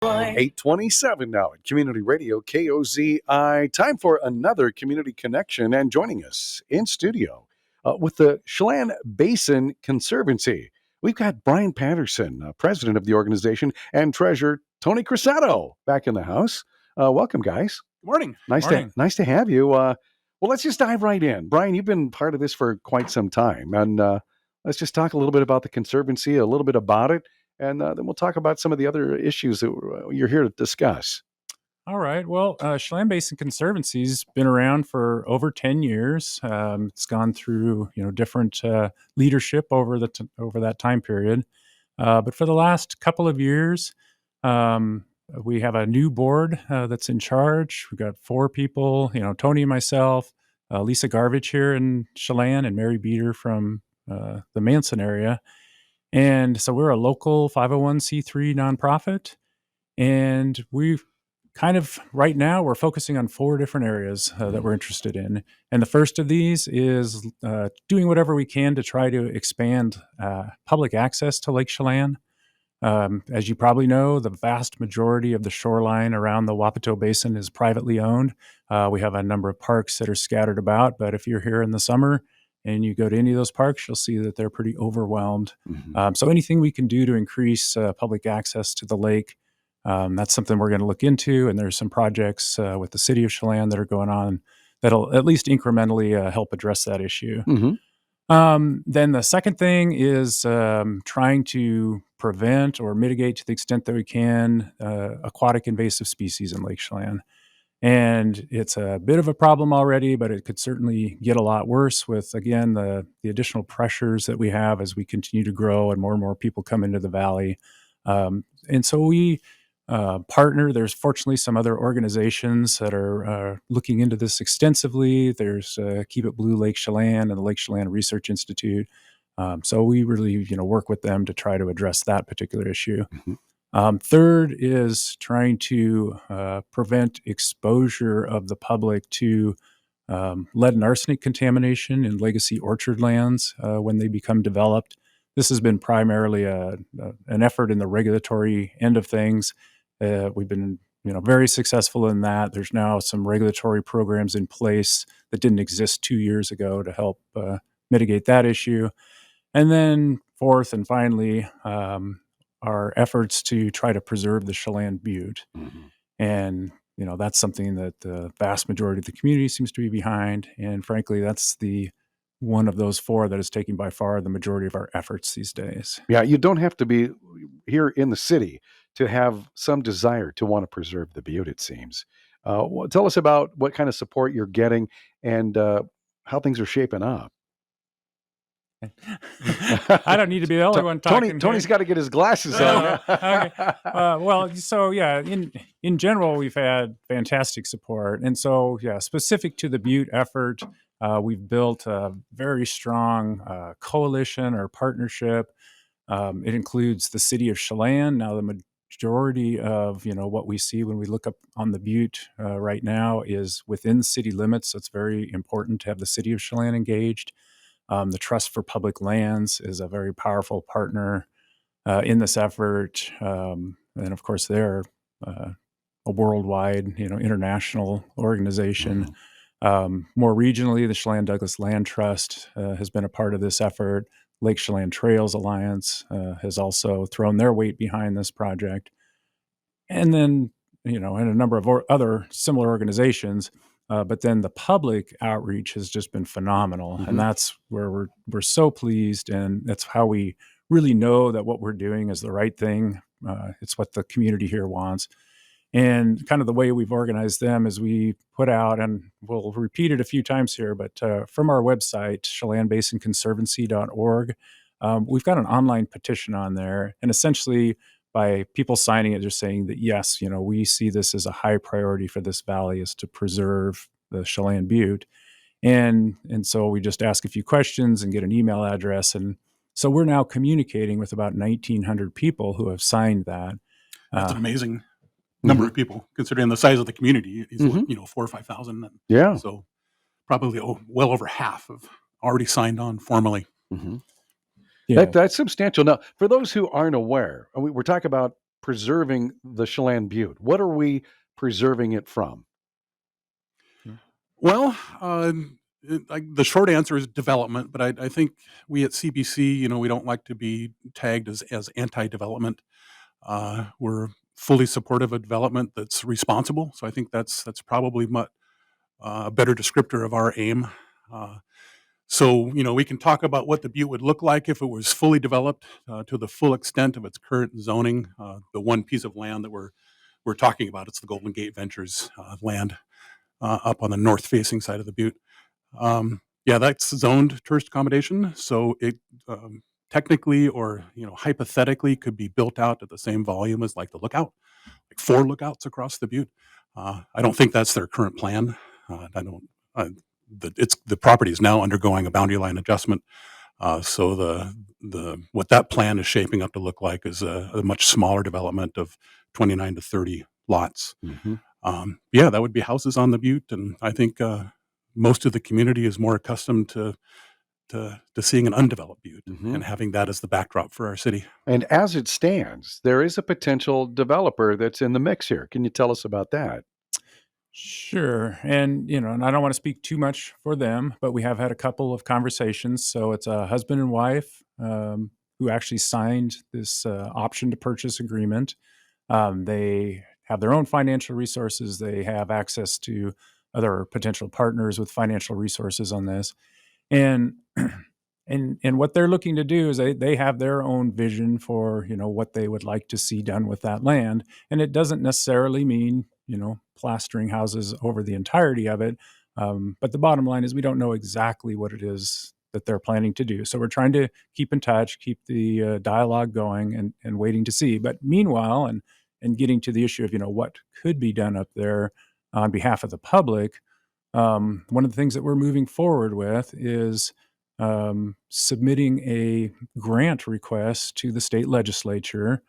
8:27 now at Community Radio KOZI. Time for another Community Connection, and joining us in studio with the Chelan Basin Conservancy, we've got Brian Patterson, president of the organization, and treasurer Tony Crosetto back in the house. Welcome, guys. Good morning. Nice to have you. Well, let's just dive right in. Brian, you've been part of this for quite some time, and let's just talk a little bit about the Conservancy, a little bit about it. And then we'll talk about some of the other issues that you're here to discuss. All right. Well, Chelan Basin Conservancy's been around for over 10 years. It's gone through, different leadership over that time period. But for the last couple of years, we have a new board that's in charge. We've got 4 people, Tony and myself, Lisa Garvich here in Chelan, and Mary Beater from the Manson area. And so we're a local 501c3 nonprofit, and we've right now we're focusing on 4 different areas that we're interested in. And the first of these is doing whatever we can to try to expand public access to Lake Chelan. As you probably know, the vast majority of the shoreline around the Wapato Basin is privately owned. We have a number of parks that are scattered about, but if you're here in the summer and you go to any of those parks, you'll see that they're pretty overwhelmed. Mm-hmm. So anything we can do to increase public access to the lake, that's something we're going to look into. And there's some projects with the city of Chelan that are going on that'll at least incrementally help address that issue. Mm-hmm. Then the second thing is trying to prevent or mitigate to the extent that we can aquatic invasive species in Lake Chelan. And it's a bit of a problem already, but it could certainly get a lot worse with, again, the additional pressures that we have as we continue to grow and more people come into the valley. And so we partner. There's fortunately some other organizations that are looking into this extensively. There's Keep It Blue Lake Chelan and the Lake Chelan Research Institute. So we really, work with them to try to address that particular issue. Mm-hmm. Third is trying to prevent exposure of the public to lead and arsenic contamination in legacy orchard lands when they become developed. This has been primarily an effort in the regulatory end of things. We've been very successful in that. There's now some regulatory programs in place that didn't exist 2 years ago to help mitigate that issue. And then fourth and finally, our efforts to try to preserve the Chelan Butte. Mm-hmm. And, that's something that the vast majority of the community seems to be behind. And frankly, that's one of those 4 that is taking by far the majority of our efforts these days. Yeah, you don't have to be here in the city to have some desire to want to preserve the Butte, it seems. Tell us about what kind of support you're getting and how things are shaping up. I don't need to be the only one talking. Tony's got to get his glasses on. Okay. In general, we've had fantastic support. And so, specific to the Butte effort, we've built a very strong coalition or partnership. It includes the city of Chelan. Now, the majority of, what we see when we look up on the Butte right now is within city limits. So it's very important to have the city of Chelan engaged. The Trust for Public Lands is a very powerful partner in this effort. And of course, they're a worldwide, international organization. Mm-hmm. More regionally, the Chelan Douglas Land Trust has been a part of this effort. Lake Chelan Trails Alliance has also thrown their weight behind this project. And then, and a number of other similar organizations. But then the public outreach has just been phenomenal. Mm-hmm. And that's where we're so pleased. And that's how we really know that what we're doing is the right thing. It's what the community here wants. And kind of the way we've organized them is we put out, and we'll repeat it a few times here, but from our website, chelanbasinconservancy.org, we've got an online petition on there. And essentially, by people signing it, they're saying that, yes, we see this as a high priority for this valley is to preserve the Chelan Butte. And so we just ask a few questions and get an email address. And so we're now communicating with about 1,900 people who have signed that. That's an amazing number of people, considering the size of the community is, 4,000 or 5,000. Yeah. So probably well over half have already signed on formally. Mm-hmm. Yeah. That's substantial. Now, for those who aren't aware, we're talking about preserving the Chelan Butte? What are we preserving it from? Well, the short answer is development, but I think we at CBC, we don't like to be tagged as anti-development. We're fully supportive of development that's responsible. So I think that's probably a better descriptor of our aim. So, we can talk about what the Butte would look like if it was fully developed to the full extent of its current zoning. The one piece of land that we're talking about, it's the Golden Gate Ventures land up on the north-facing side of the Butte. Yeah, that's zoned tourist accommodation, so it technically or hypothetically could be built out at the same volume as like the lookout, like 4 lookouts across the Butte. I don't think that's their current plan. I don't. The property is now undergoing a boundary line adjustment, so the what that plan is shaping up to look like is a much smaller development of 29 to 30 lots. Yeah, that would be houses on the Butte, and I think most of the community is more accustomed to seeing an undeveloped Butte and having that as the backdrop for our city. And as it stands, there is a potential developer that's in the mix here. Can you tell us about that? Sure. And I don't want to speak too much for them, but we have had a couple of conversations. So it's a husband and wife who actually signed this option to purchase agreement. They have their own financial resources. They have access to other potential partners with financial resources on this. And and what they're looking to do is they have their own vision for what they would like to see done with that land, and it doesn't necessarily mean plastering houses over the entirety of it, but the bottom line is we don't know exactly what it is that they're planning to do. So we're trying to keep in touch, keep the dialogue going, and waiting to see. But meanwhile, and getting to the issue of what could be done up there on behalf of the public, one of the things that we're moving forward with is submitting a grant request to the state legislature.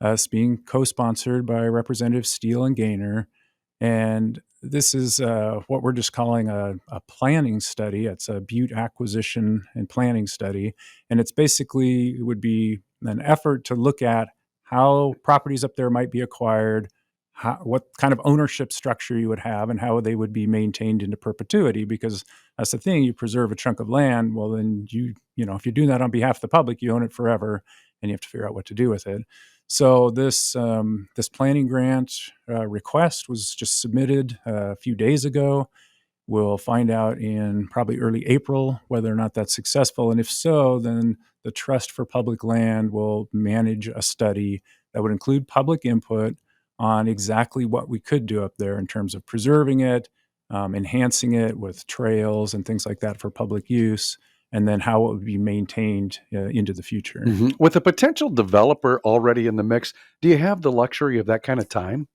It's being co-sponsored by Representative Steele and Gaynor. And this is what we're just calling a planning study. It's a Butte acquisition and planning study. And it's basically, it would be an effort to look at how properties up there might be acquired, what kind of ownership structure you would have, and how they would be maintained into perpetuity. Because that's the thing, you preserve a chunk of land, well, then if you're doing that on behalf of the public, you own it forever, and you have to figure out what to do with it. So this planning grant request was just submitted a few days ago. We'll find out in probably early April whether or not that's successful. And if so, then the Trust for Public Land will manage a study that would include public input on exactly what we could do up there in terms of preserving it, enhancing it with trails and things like that for public use, and then how it would be maintained into the future. With a potential developer already in the mix, do you have the luxury of that kind of time?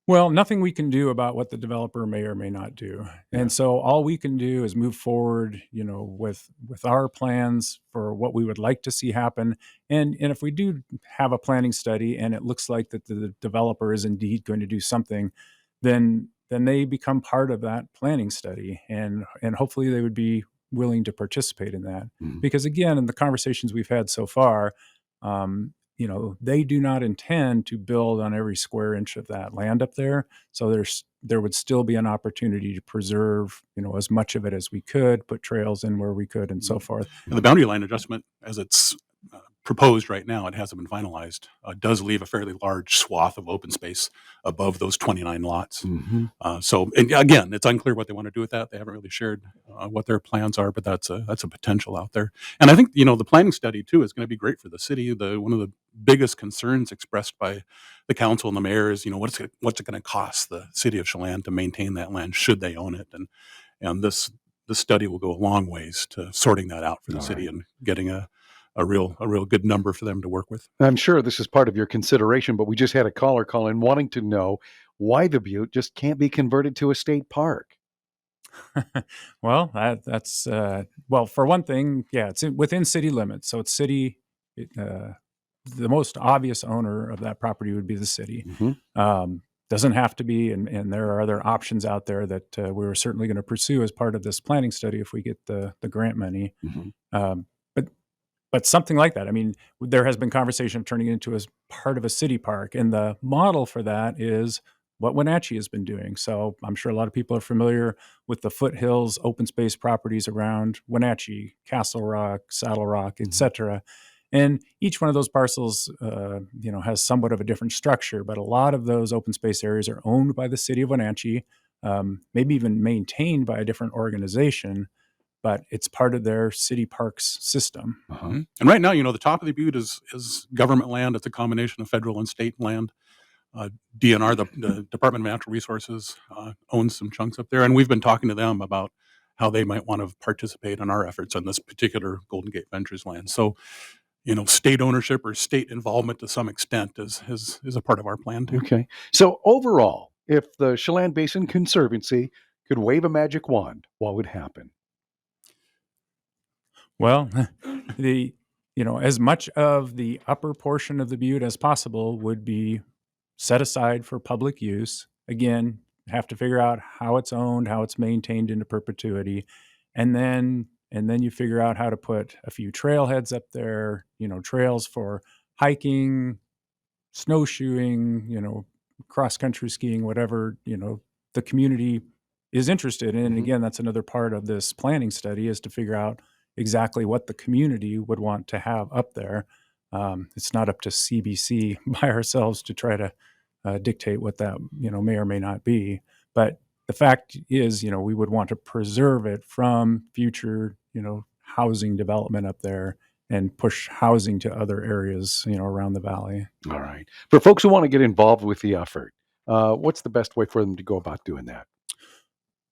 Well, nothing we can do about what the developer may or may not do. Yeah. And so all we can do is move forward, with our plans for what we would like to see happen. And if we do have a planning study and it looks like that the developer is indeed going to do something, then they become part of that planning study. And hopefully they would be willing to participate in that. Because again, in the conversations we've had so far, they do not intend to build on every square inch of that land up there. So there would still be an opportunity to preserve, as much of it as we could, put trails in where we could, and so forth. And the boundary line adjustment, as it's proposed right now, it hasn't been finalized, does leave a fairly large swath of open space above those 29 lots. So, and again, it's unclear what they want to do with that. They haven't really shared what their plans are, but that's a potential out there. And I think the planning study too is going to be great for the city. One of the biggest concerns expressed by the council and the mayor is what's it going to cost the city of Chelan to maintain that land should they own it, and this study will go a long ways to sorting that out for the city and getting a real good number for them to work with. I'm sure this is part of your consideration, but we just had a caller call in wanting to know why the Butte just can't be converted to a state park. Well, that's for one thing, yeah, it's within city limits. So it's city. The most obvious owner of that property would be the city. Doesn't have to be, and there are other options out there that we're certainly going to pursue as part of this planning study if we get the grant money. But but something like that. I mean, there has been conversation of turning it into as part of a city park, and the model for that is what Wenatchee has been doing. So I'm sure a lot of people are familiar with the foothills open space properties around Wenatchee, Castle Rock, Saddle Rock, etc. And each one of those parcels, has somewhat of a different structure, but a lot of those open space areas are owned by the city of Wenatchee, maybe even maintained by a different organization, but it's part of their city parks system. And right now, the top of the Butte is government land. It's a combination of federal and state land. DNR, the Department of Natural Resources, owns some chunks up there, and we've been talking to them about how they might want to participate in our efforts on this particular Golden Gate Ventures land. So, state ownership or state involvement to some extent is a part of our plan too. Okay. So overall, if the Chelan Basin Conservancy could wave a magic wand, what would happen? Well, as much of the upper portion of the Butte as possible would be set aside for public use. Again, have to figure out how it's owned, how it's maintained into perpetuity, and then you figure out how to put a few trailheads up there, trails for hiking, snowshoeing, cross country skiing, whatever, the community is interested in. And again, that's another part of this planning study, is to figure out exactly what the community would want to have up there. It's not up to CBC by ourselves to try to dictate what that may or may not be. But the fact is, we would want to preserve it from future housing development up there and push housing to other areas around the valley. All right. For folks who want to get involved with the effort, what's the best way for them to go about doing that?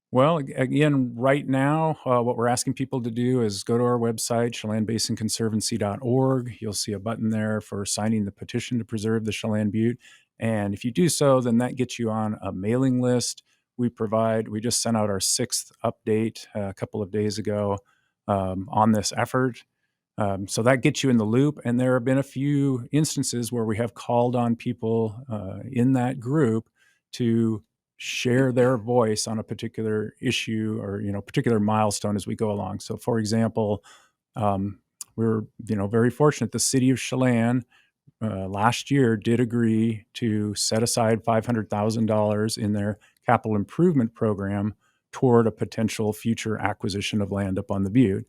Well, again, right now, what we're asking people to do is go to our website, chelanbasinconservancy.org. You'll see a button there for signing the petition to preserve the Chelan Butte. And if you do so, then that gets you on a mailing list. We just sent out our 6th update a couple of days ago on this effort. So that gets you in the loop. And there have been a few instances where we have called on people in that group to share their voice on a particular issue or particular milestone as we go along. So, for example, we're very fortunate. The city of Chelan last year did agree to set aside $500,000 in their capital improvement program toward a potential future acquisition of land up on the Butte.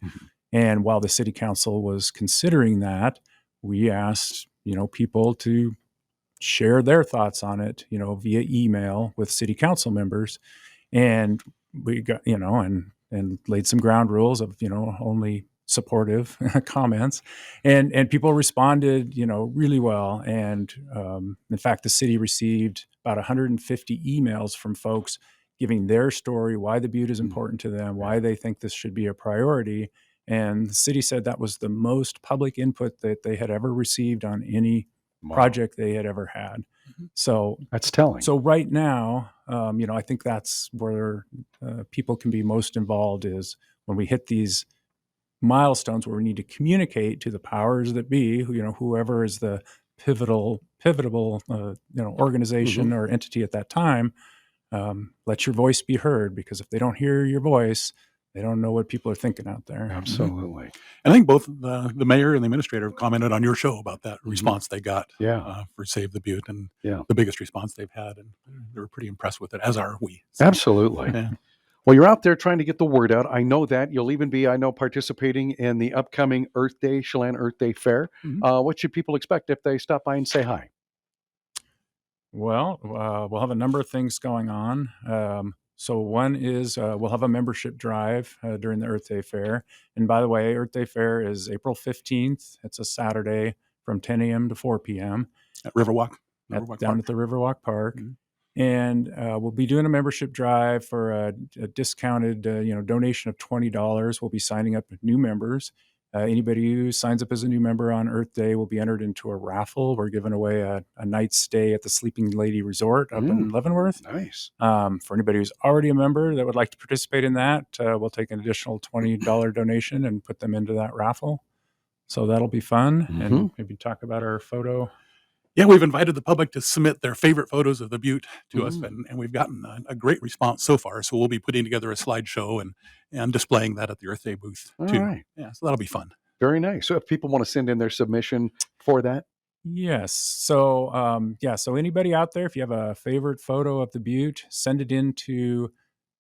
And while the city council was considering that, we asked people to share their thoughts on it, via email with city council members. And we got, and laid some ground rules of, only supportive comments, and people responded, really well. And in fact, the city received about 150 emails from folks giving their story, why the Butte is important to them, why they think this should be a priority. And the city said that was the most public input that they had ever received on any project they had ever had. So that's telling. So right now, I think that's where people can be most involved, is when we hit these milestones where we need to communicate to the powers that be, whoever is the pivotal organization or entity at that time. Let your voice be heard, because if they don't hear your voice, they don't know what people are thinking out there. Absolutely. And I think both the mayor and the administrator have commented on your show about that response they got for Save the Butte, and the biggest response they've had. And they were pretty impressed with it, as are we. So, absolutely. Yeah. Well, you're out there trying to get the word out. I know that. You'll even be, participating in the upcoming Earth Day, Chelan Earth Day Fair. What should people expect if they stop by and say hi? Well, we'll have a number of things going on. So one is we'll have a membership drive during the Earth Day Fair. And by the way, Earth Day Fair is April 15th. It's a Saturday from 10 a.m. to 4 p.m. At Riverwalk. Down at the Riverwalk Park. And we'll be doing a membership drive for a discounted donation of $20. We'll be signing up new members. Anybody who signs up as a new member on Earth Day will be entered into a raffle. We're giving away a night's stay at the Sleeping Lady Resort up in Leavenworth. Nice. For anybody who's already a member that would like to participate in that, we'll take an additional $20 donation and put them into that raffle. So that'll be fun. And maybe talk about our photo. Yeah, we've invited the public to submit their favorite photos of the Butte to us, and we've gotten a great response so far. So we'll be putting together a slideshow and displaying that at the Earth Day booth too. All right. Yeah, so that'll be fun. Very nice. So if people want to send in their submission for that, Yes. So, so anybody out there, if you have a favorite photo of the Butte, send it in to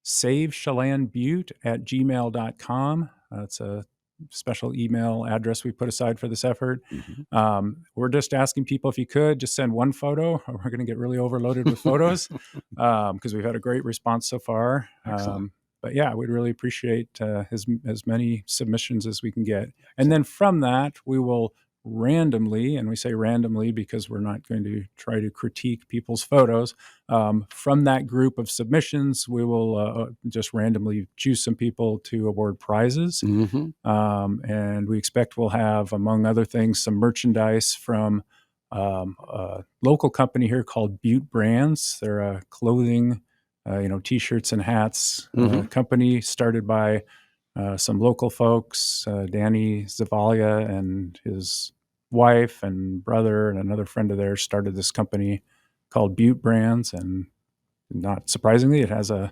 savechelanbutte@gmail.com. It's a special email address we put aside for this effort. We're just asking people, if you could, just send one photo. Or we're going to get really overloaded with photos because we've had a great response so far. Excellent. But yeah, we'd really appreciate as many submissions as we can get. And then from that, we will randomly, and we say randomly because we're not going to try to critique people's photos. From that group of submissions, we will just randomly choose some people to award prizes. And we expect we'll have, among other things, some merchandise from a local company here called Butte Brands. They're a clothing, T-shirts and hats company started by some local folks, Danny Zavalia and his wife and brother and another friend of theirs started this company called Butte Brands. And not surprisingly, it has their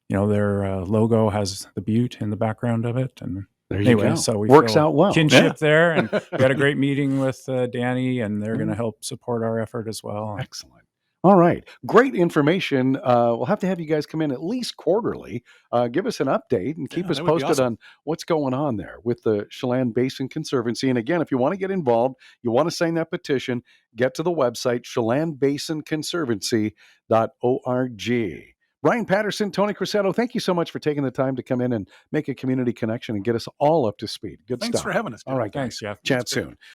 logo has the Butte in the background of it. And there you go. So we Works feel out well. kinship there. And we had a great meeting with Danny, and they're going to help support our effort as well. Excellent. All right. Great information. We'll have to have you guys come in at least quarterly, give us an update, and keep us that would be posted awesome. on what's going on there with the Chelan Basin Conservancy. And again, if you want to get involved, you want to sign that petition, get to the website, chelanbasinconservancy.org. Brian Patterson, Tony Crosetto, thank you so much for taking the time to come in and make a community connection and get us all up to speed. Good Thanks stuff. for having us, Jeff. All right, guys. Thanks, Jeff. Chat soon.